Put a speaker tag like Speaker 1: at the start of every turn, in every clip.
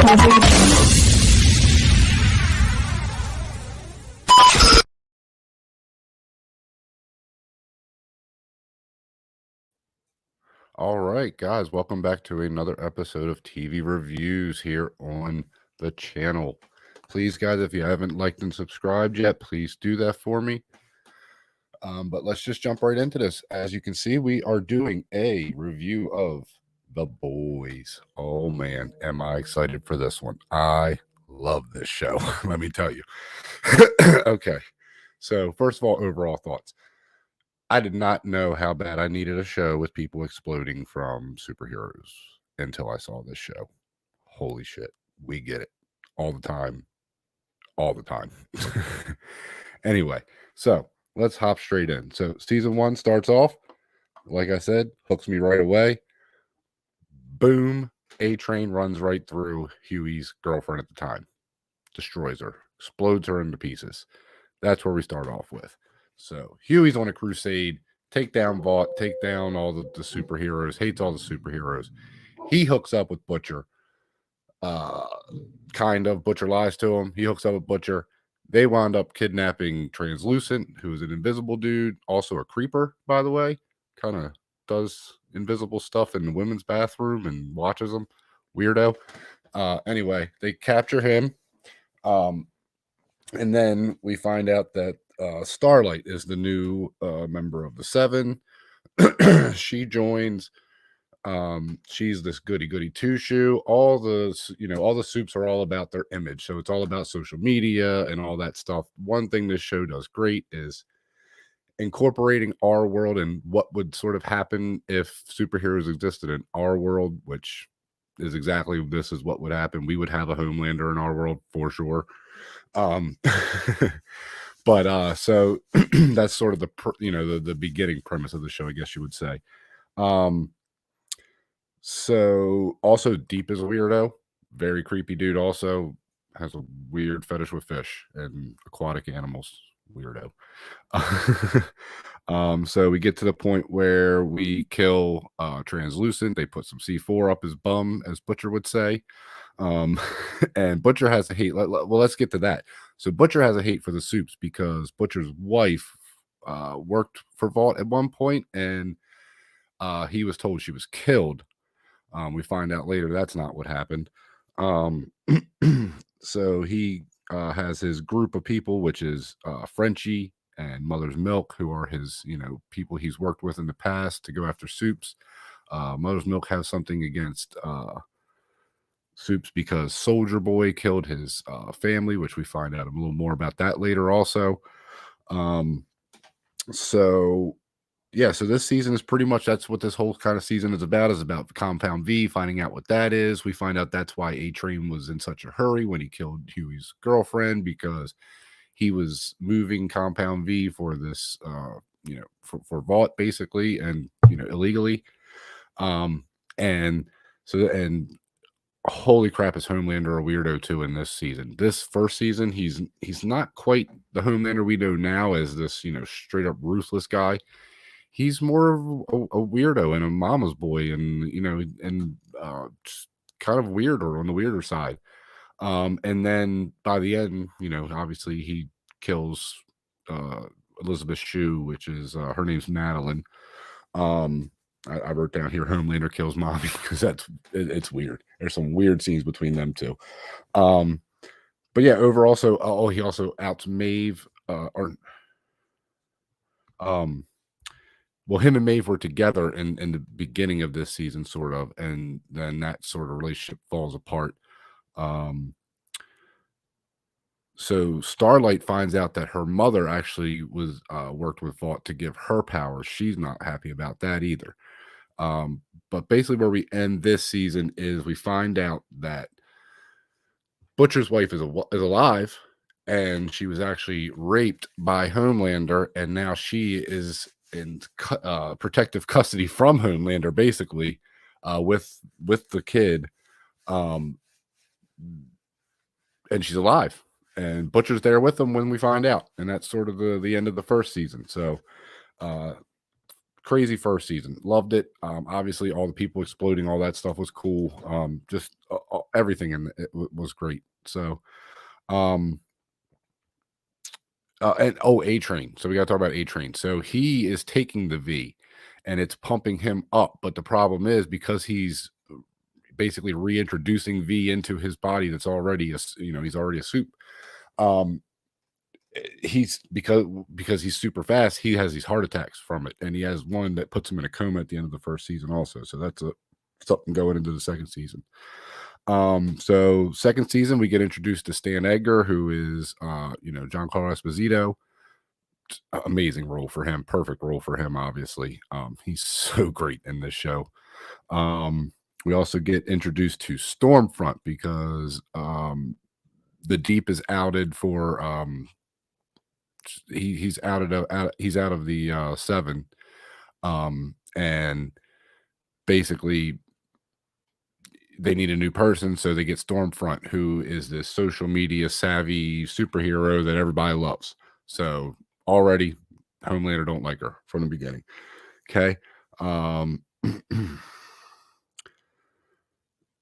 Speaker 1: All right, guys, welcome back to another episode of TV Reviews here on the channel. Please, guys, if you haven't liked and subscribed yet, please do that for me. But let's just jump right into this. As you can see, we are doing a review of The Boys. Oh, man, am I excited for this one. I love this show, let me tell you. Okay, so first of all, overall thoughts. I did not know how bad I needed a show with people exploding from superheroes until I saw this show. Holy shit. We get it all the time. All the time. Anyway, so let's hop straight in. So season 1 starts off, like I said, hooks me right away. Boom. A-Train runs right through Huey's girlfriend at the time. Destroys her. Explodes her into pieces. That's where we start off with. So Huey's on a crusade, take down Vought, take down all the superheroes, hates all the superheroes. He hooks up with Butcher. Kind of. Butcher lies to him. He hooks up with Butcher. They wound up kidnapping Translucent, who is an invisible dude, also a creeper, by the way. Kind of does invisible stuff in the women's bathroom and watches them. Weirdo. Anyway, they capture him. And then we find out that Starlight is the new member of the Seven. She joins. She's this goody two-shoe. All the soups are all about their image. So it's all about social media and all that stuff. One thing this show does great is incorporating our world and what would sort of happen if superheroes existed in our world, which is exactly this is what would happen. We would have a Homelander in our world for sure. But so that's sort of the beginning premise of the show, I guess you would say. So also Deep is a weirdo, very creepy dude. Also has a weird fetish with fish and aquatic animals. Weirdo. So we get to the point where we kill Translucent. They put some C4 up his bum, as Butcher would say. And Butcher has a hate. Well, let's get to that. So Butcher has a hate for the soups because Butcher's wife worked for Vought at one point, and he was told she was killed. We find out later that's not what happened. So he has his group of people, which is Frenchie and Mother's Milk, who are his people he's worked with in the past to go after soups. Mother's Milk has something against soups because Soldier Boy killed his family, which we find out a little more about that later also. So this season is pretty much, that's what this whole kind of season is about Compound V, finding out what that is. We find out that's why A-Train was in such a hurry when he killed Huey's girlfriend, because he was moving Compound V for this for Vought basically, and illegally. And holy crap, is Homelander a weirdo too in this season. This first season, he's not quite the Homelander we know now as this straight up ruthless guy. He's more of a weirdo and a mama's boy, and just kind of weirder on the weirder side. And then by the end, obviously he kills Elizabeth Shue, which is her name's Madeline. I wrote down here Homelander kills mommy because it's weird. There's some weird scenes between them two. But yeah, overall, so he also outs Maeve. Well, him and Maeve were together in the beginning of this season, sort of, and then that sort of relationship falls apart. So Starlight finds out that her mother actually was worked with Vought to give her powers. She's not happy about that either. But basically where we end this season is we find out that Butcher's wife is alive, and she was actually raped by Homelander, and now she is in protective custody from Homelander, basically, with the kid, and she's alive, and Butcher's there with them when we find out, and that's sort of the end of the first season. So crazy first season, loved it. Obviously all the people exploding, all that stuff was cool. Just everything in it was great. So, and A Train. So we got to talk about A Train. So he is taking the V, and it's pumping him up. But the problem is because he's basically reintroducing V into his body that's already he's already a soup. Um, he's because he's super fast. He has these heart attacks from it, and he has one that puts him in a coma at the end of the first season also. So that's something going into the second season. So second season we get introduced to Stan Edgar, who is Giancarlo Esposito. Amazing role for him, perfect role for him, obviously. He's so great in this show. We also get introduced to Stormfront because the Deep is outed for he's out of the 7, and basically they need a new person, so they get Stormfront, who is this social media savvy superhero that everybody loves. So already Homelander don't like her from the beginning. Okay.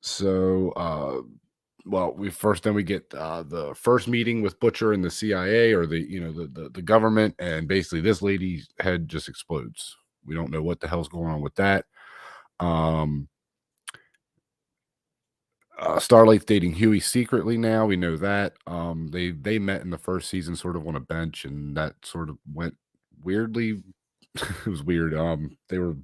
Speaker 1: So well, we get the first meeting with Butcher and the CIA, or the government, and basically this lady's head just explodes. We don't know what the hell's going on with that. Starlight's dating Huey secretly now. We know that. They met in the first season sort of on a bench, and that sort of went weirdly. It was weird. They were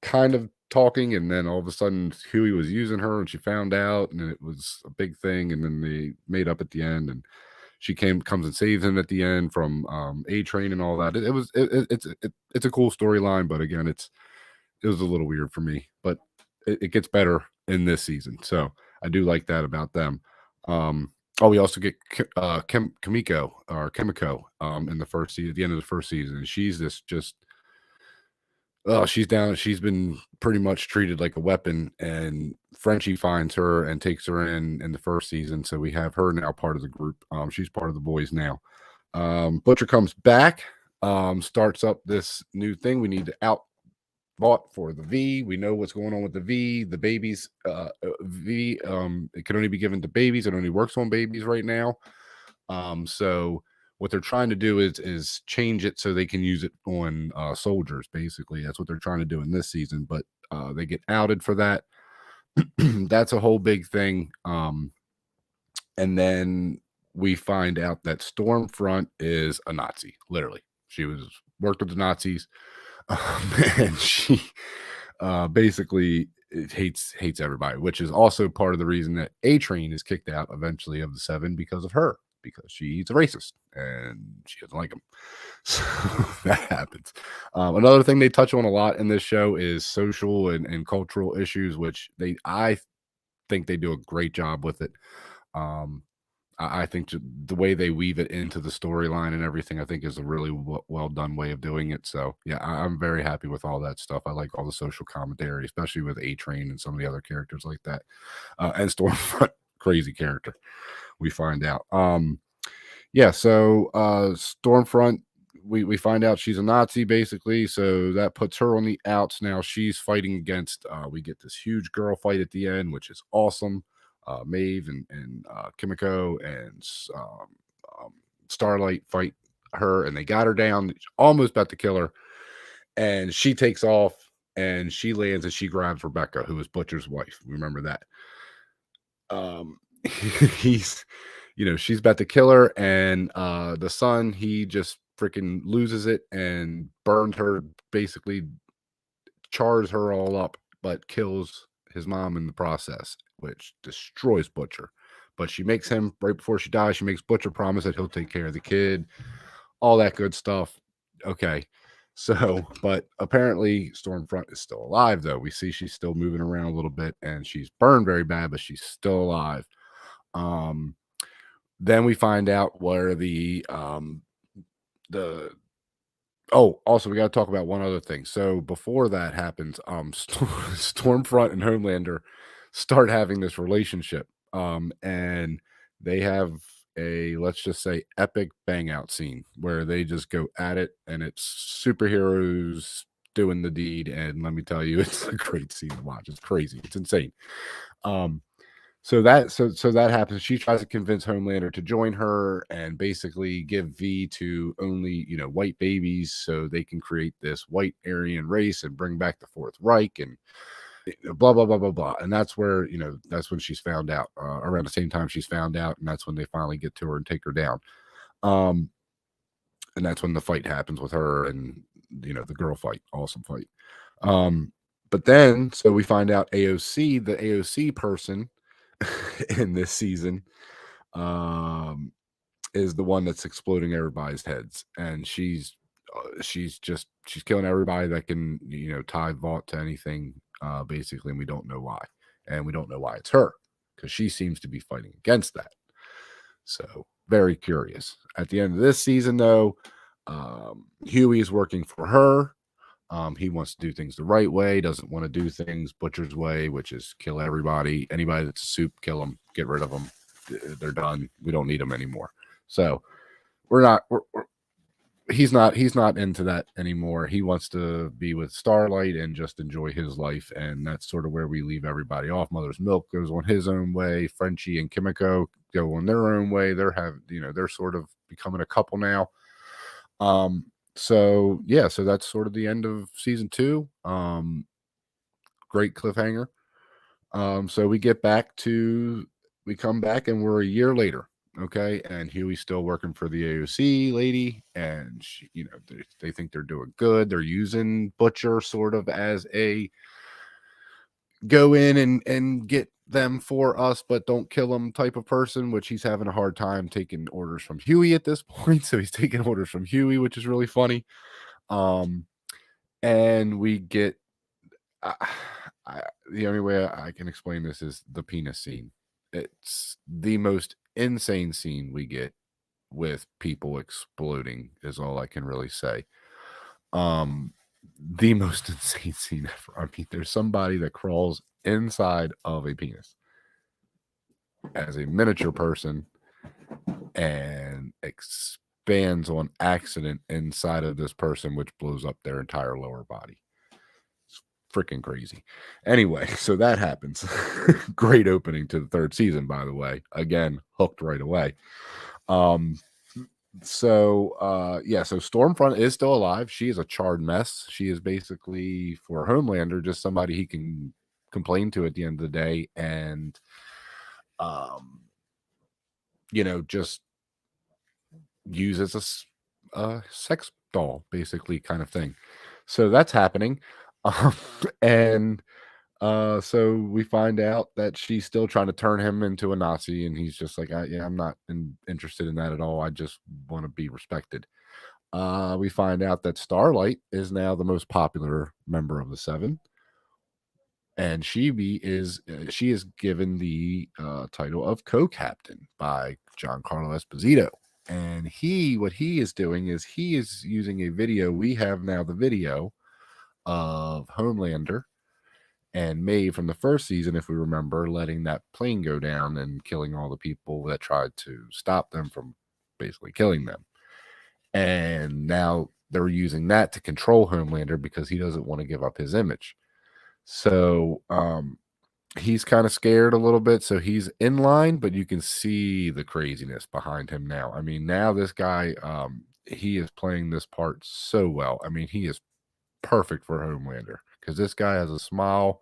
Speaker 1: kind of talking, and then all of a sudden Huey was using her, and she found out, and it was a big thing, and then they made up at the end, and she comes and saves him at the end from A Train and all that. It's a cool storyline, but again, it was a little weird for me, but it gets better in this season, so I do like that about them. We also get Kimiko in the first season, at the end of the first season, and she's this just she's down. She's been pretty much treated like a weapon, and Frenchie finds her and takes her in the first season. So we have her now part of the group. She's part of the boys now. Butcher comes back, starts up this new thing. We need to outbought for the V. We know what's going on with the V. The babies, V, it can only be given to babies. It only works on babies right now. So what they're trying to do is change it so they can use it on soldiers. Basically, that's what they're trying to do in this season. But they get outed for that. That's a whole big thing. And then we find out that Stormfront is a Nazi. Literally, she worked with the Nazis, and she basically hates everybody, which is also part of the reason that A Train is kicked out eventually of the 7 because of her. Because she's a racist and she doesn't like him. So that happens. Another thing they touch on a lot in this show is social and cultural issues, which I think they do a great job with it. I think the way they weave it into the storyline and everything, I think is a really well done way of doing it. So yeah, I'm very happy with all that stuff. I like all the social commentary, especially with A Train and some of the other characters like that. And Stormfront, crazy character. We find out. So Stormfront, we find out she's a Nazi basically, so that puts her on the outs. Now she's fighting against we get this huge girl fight at the end, which is awesome. Maeve and Kimiko and Starlight fight her, and they got her down, almost about to kill her, and she takes off and she lands and she grabs Rebecca, who is Butcher's wife. Remember that. He's she's about to kill her, and the son, he just freaking loses it and burns her, basically chars her all up, but kills his mom in the process, which destroys Butcher. But she makes him, right before she dies, she makes Butcher promise that he'll take care of the kid, all that good stuff. Okay. So, but apparently Stormfront is still alive, though. We see she's still moving around a little bit, and she's burned very bad, but she's still alive. Then we find out where also we got to talk about one other thing. So before that happens, Stormfront and Homelander start having this relationship, and they have a, let's just say, epic bang out scene where they just go at it, and it's superheroes doing the deed. And let me tell you, it's a great scene to watch. It's crazy. It's insane. So that happens. She tries to convince Homelander to join her and basically give V to only, white babies so they can create this white Aryan race and bring back the Fourth Reich and blah blah blah blah blah. And that's where, that's when she's found out. Around the same time she's found out, and that's when they finally get to her and take her down. And that's when the fight happens with her and the girl fight. Awesome fight. But then so we find out the AOC person in this season is the one that's exploding everybody's heads, and she's killing everybody that can tie Vought to anything, basically, and we don't know why, it's her, because she seems to be fighting against that. So very curious. At the end of this season, though, Huey is working for her. He wants to do things the right way, doesn't want to do things Butcher's way, which is kill everybody. Anybody that's a soup, kill them, get rid of them. They're done. We don't need them anymore. So he's not into that anymore. He wants to be with Starlight and just enjoy his life. And that's sort of where we leave everybody off. Mother's Milk goes on his own way. Frenchie and Kimiko go on their own way. They're sort of becoming a couple now. So that's sort of the end of season 2. Great cliffhanger. So we come back and we're a year later. Okay. And Huey's still working for the AOC lady, and she, they think they're doing good. They're using Butcher sort of as a go in and get them for us, but don't kill them type of person, which he's having a hard time taking orders from Huey at this point. So he's taking orders from Huey, which is really funny. And we get the only way I can explain this is the penis scene. It's the most insane scene we get with people exploding is all I can really say. The most insane scene ever. I mean, there's somebody that crawls inside of a penis as a miniature person and expands on accident inside of this person, which blows up their entire lower body. It's freaking crazy. Anyway, so that happens. Great opening to the 3rd season, by the way. Again, hooked right away. So Stormfront is still alive. She is a charred mess. She is basically, for Homelander, just somebody he can complain to at the end of the day, and just use as a sex doll, basically, kind of thing. So that's happening. And so we find out that she's still trying to turn him into a Nazi, and he's just like, I'm not interested in that at all. I just want to be respected. We find out that Starlight is now the most popular member of the 7, and she is given the title of co-captain by Giancarlo Esposito. And what he is doing is he is using a video. We have now the video of Homelander and Maeve from the 1st season, if we remember, letting that plane go down and killing all the people that tried to stop them from basically killing them. And now they're using that to control Homelander because he doesn't want to give up his image. So he's kind of scared a little bit. So he's in line, but you can see the craziness behind him now. I mean, now this guy, he is playing this part so well. I mean, he is perfect for Homelander because this guy has a smile,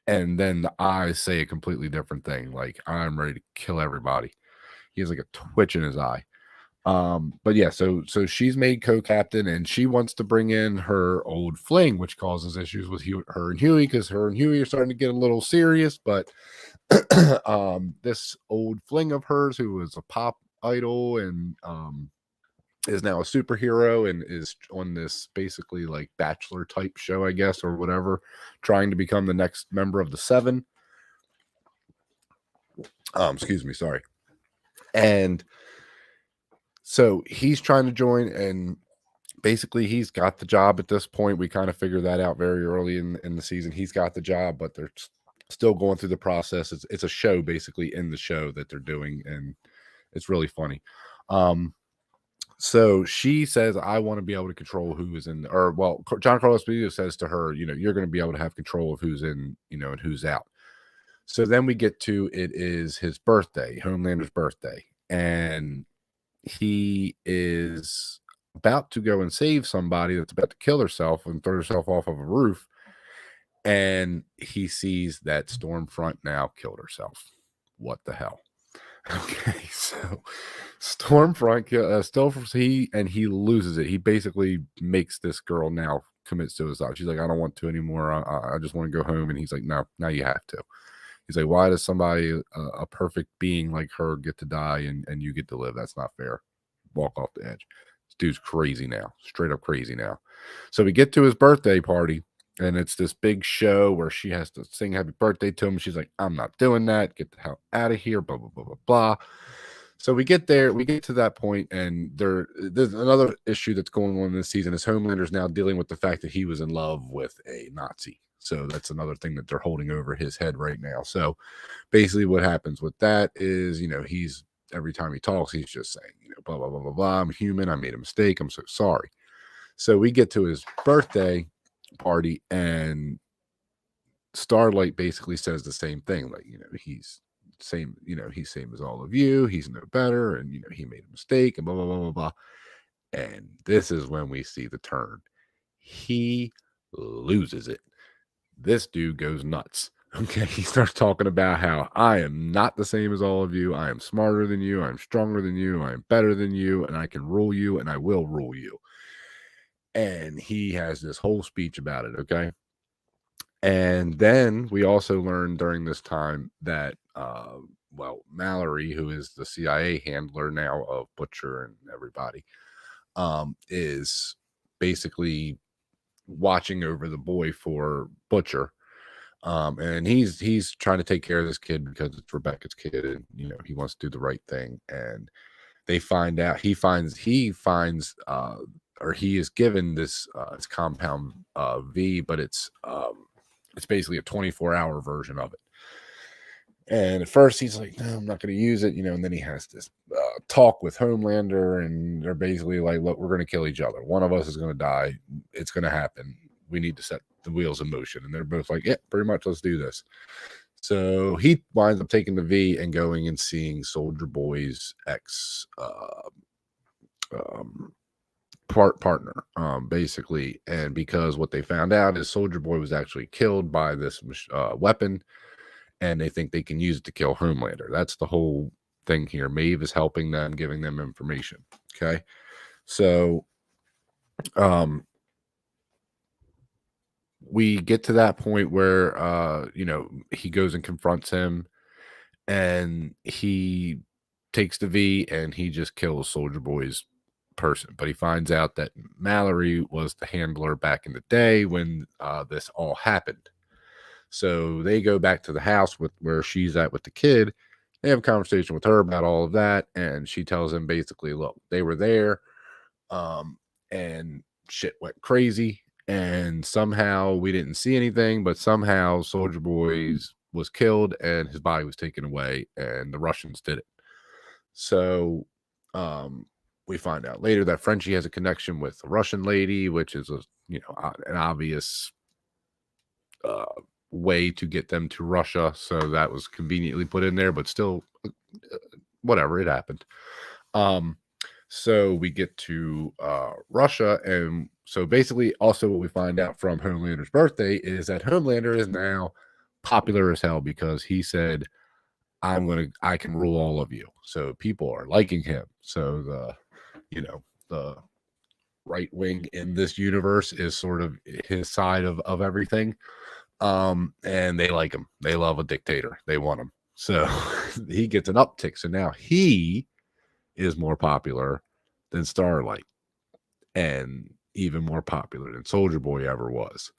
Speaker 1: and then the eyes say a completely different thing. Like, I'm ready to kill everybody. He has like a twitch in his eye. But yeah, so she's made co-captain, and she wants to bring in her old fling, which causes issues with her and Huey, because her and Huey are starting to get a little serious. But this old fling of hers, who was a pop idol and is now a superhero and is on this basically like bachelor type show, I guess, or whatever, trying to become the next member of the 7. Excuse me, sorry. And so he's trying to join, and basically he's got the job at this point. We kind of figured that out very early in the season. He's got the job, but they're still going through the process. It's a show basically in the show that they're doing, and it's really funny. So she says, I want to be able to control who is in, Giancarlo Esposito says to her, you're going to be able to have control of who's in, and who's out. So then we get to, it is his birthday, Homelander's birthday, and he is about to go and save somebody that's about to kill herself and throw herself off of a roof. And he sees that Stormfront now killed herself. What the hell? Okay, so Stormfront, he loses it. He basically makes this girl now commit suicide. She's like, I don't want to anymore. I just want to go home. And he's like, no, now you have to. He's like, why does somebody, a perfect being like her, get to die and you get to live? That's not fair. Walk off the edge. This dude's crazy now, straight up crazy now. So we get to his birthday party, and it's this big show where she has to sing happy birthday to him. She's like, I'm not doing that. Get the hell out of here, blah, blah, blah, blah, blah. So we get there, we get to that point, and there's another issue that's going on this season is Homelander's now dealing with the fact that he was in love with a Nazi. So that's another thing that they're holding over his head right now. So basically what happens with that is, he's, every time he talks, he's just saying, blah, blah, blah, blah, blah. I'm human. I made a mistake. I'm so sorry. So we get to his birthday party, and Starlight basically says the same thing. Like, he's same as all of you. He's no better. And, he made a mistake and blah, blah, blah, blah, blah. And this is when we see the turn. He loses it. This dude goes nuts. Okay, he starts talking about how I am not the same as all of you. I am smarter than you. I'm stronger than you. I am better than you. And I can rule you, and I will rule you. And he has this whole speech about it, okay? And then we also learned during this time that, Mallory, who is the CIA handler now of Butcher and everybody, is basically watching over the boy for Butcher. And he's trying to take care of this kid because it's Rebecca's kid, and he wants to do the right thing. And they find out he is given this it's compound V, but it's basically a 24-hour version of it. And at first he's like, no, I'm not going to use it, and then he has this talk with Homelander, and they're basically like, look, we're going to kill each other. One of us is going to die. It's going to happen. We need to set the wheels in motion. And they're both like, yeah, pretty much, let's do this. So he winds up taking the V and going and seeing Soldier Boy's ex partner, basically. And because what they found out is Soldier Boy was actually killed by this weapon, and they think they can use it to kill Homelander. That's the whole thing here. Maeve is helping them, giving them information. Okay. So we get to that point where he goes and confronts him, and he takes the V and he just kills Soldier Boy's person. But he finds out that Mallory was the handler back in the day when this all happened. So they go back to the house where she's at with the kid. They have a conversation with her about all of that, and she tells him basically, look, they were there, and shit went crazy, and somehow we didn't see anything, but somehow Soldier Boy was killed and his body was taken away, and the Russians did it. So we find out later that Frenchie has a connection with the Russian lady, which is an obvious way to get them to Russia. So that was conveniently put in there, but still, whatever, it happened. So we get to Russia, and so basically also what we find out from Homelander's birthday is that Homelander is now popular as hell because he said, I can rule all of you. So people are liking him. So the right wing in this universe is sort of his side of everything. And they like him. They love a dictator. They want him. So he gets an uptick. So now he is more popular than Starlight, and even more popular than Soldier Boy ever was.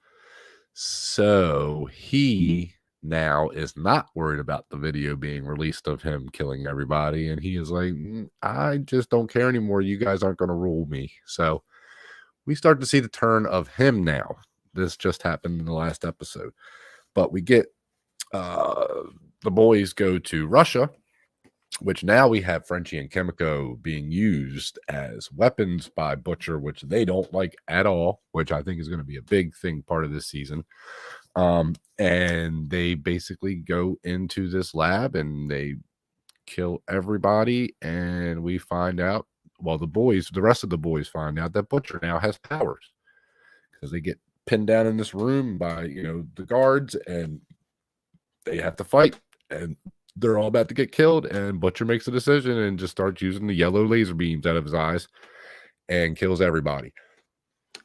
Speaker 1: So he now is not worried about the video being released of him killing everybody. And he is like, I just don't care anymore. You guys aren't going to rule me. So we start to see the turn of him now. This just happened in the last episode. But we get the boys go to Russia, which now we have Frenchie and Kimiko being used as weapons by Butcher, which they don't like at all, which I think is going to be a big thing part of this season. And they basically go into this lab and they kill everybody. And we find out, well, the rest of the boys find out that Butcher now has powers because they get pinned down in this room by, the guards, and they have to fight. And they're all about to get killed. And Butcher makes a decision and just starts using the yellow laser beams out of his eyes and kills everybody.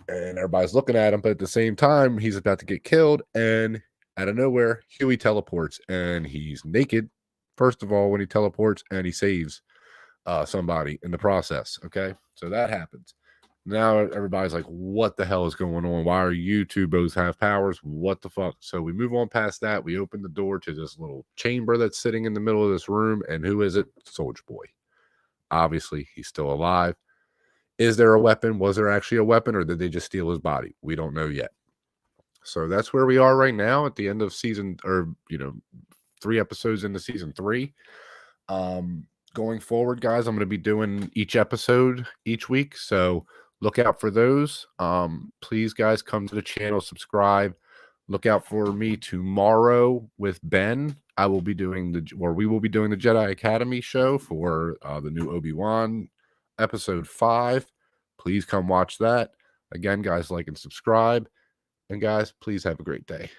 Speaker 1: And everybody's looking at him, but at the same time, he's about to get killed. And out of nowhere, Huey teleports, and he's naked, first of all, when he teleports, and he saves somebody in the process. Okay, so that happens. Now everybody's like, what the hell is going on? Why are you two both have powers? What the fuck? So we move on past that. We open the door to this little chamber that's sitting in the middle of this room. And who is it? Soldier Boy. Obviously, he's still alive. Is there a weapon? Was there actually a weapon, or did they just steal his body? We don't know yet. So that's where we are right now at the end of season, or 3 episodes into season 3. Going forward, guys, I'm going to be doing each episode each week, so look out for those. Please, guys, come to the channel, subscribe. Look out for me tomorrow with Ben. We will be doing the Jedi Academy show for the new Obi-Wan episode 5. Please come watch that. Again, guys, like and subscribe. And guys, please have a great day.